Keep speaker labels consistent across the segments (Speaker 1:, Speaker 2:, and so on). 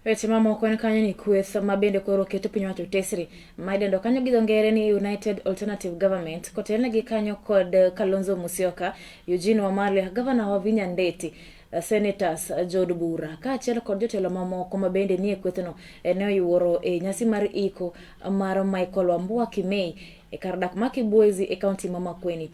Speaker 1: Weche mamoko en kanyo ni kweth ma bende koro keto piny wacho tesri maidendo kanyo gi dho ngere ni United Alternative Government kotelnegi kanyo kod Kalonzo Musyoka, Eugene Wamalwa, Gavana wa Vihiga Ndeti, Senators Jod Bura kaachiel kod jotelo mamoko ma bende nie kwethno ne oyuoro nyasi mar iko mar Michael Wambua Kimei kar dak ma Kibwezi e kaunti ma Makueni.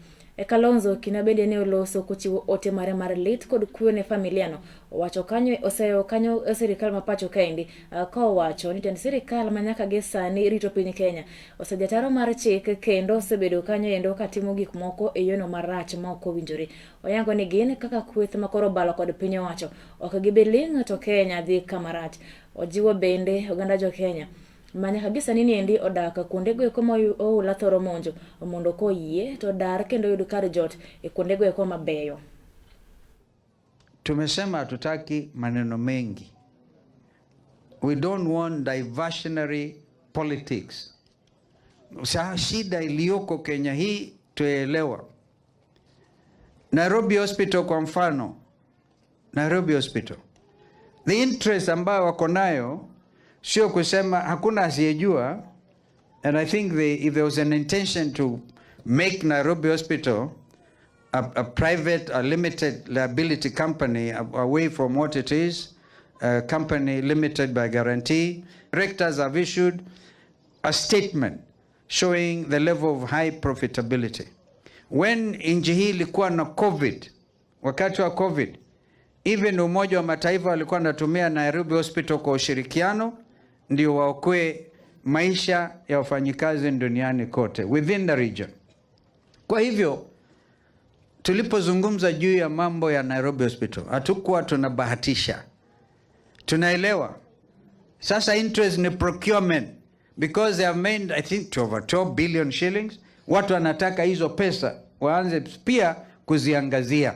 Speaker 1: Kalonzo kina bende ne oloso kochiwo ote mare mar lit kod kuyo ne familiano. Owacho kanyo oseyo kanyo sirikal ma pacho kaendi ka owacho ni tend sirikal ma nyaka gi sani rito piny Kenya osejataro mar chik kendo osebedo kanyo endo katimo gik moko e yono marach ma ok owinjore. Oyango ni gin kaka kweth ma koro balo kod piny owacho ok gibiling' to Kenya dhi kamarach. Ojiwo bende oganda jo Kenya manya kabisa nini endi odaka kuonde go koma oula thoro monjo mondo ko yie to dar kendo yud kar jot e kuonde go koma beyo.
Speaker 2: Tumesema hatutaki maneno mengi. We don't want diversionary politics. Shida iliyoko Kenya hii tuelewa. Nairobi Hospital kwa mfano. Nairobi Hospital. The interest ambayo wako nayo sio kusema hakuna asiyejua, and I think if there was an intention to make Nairobi Hospital a private, a limited liability company away from what it is, a company limited by guarantee, directors have issued a statement showing the level of high profitability. When nchi hii ilikuwa na COVID, wakati wa COVID, even Umoja wa Mataifa walikuwa wanatumia Nairobi Hospital kwa ushirikiano ndio waokoe maisha ya wafanyikazi duniani kote within the region. Kwa hivyo tulipozungumza juu ya mambo ya Nairobi Hospital hatukuwa tunabahatisha. Tunaelewa sasa interest ni procurement because they have made I think over 12 billion shillings. Watu wanataka hizo pesa waanze pia kuziangazia,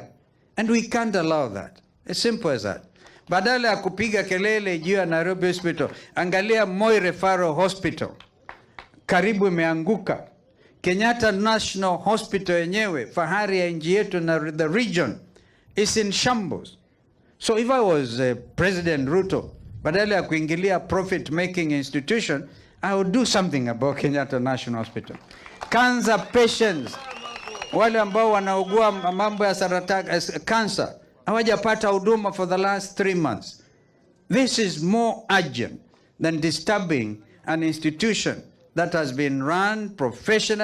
Speaker 2: and we can't allow that. As simple as that. Badala ya kupiga kelele juu ya Nairobi Hospital, angalia Moi Referral Hospital karibu imeanguka. Kenyatta National Hospital yenyewe fahari ya nchi yetu na the region is in shambles. So if I was President Ruto, badala ya kuingilia profit making institution, I would do something about Kenyatta National Hospital. Cancer patients, wale ambao wanaugua mambo ya saratani, cancer, hawajapata huduma for the last 3 months. This is more urgent than disturbing an institution that has been run professionally.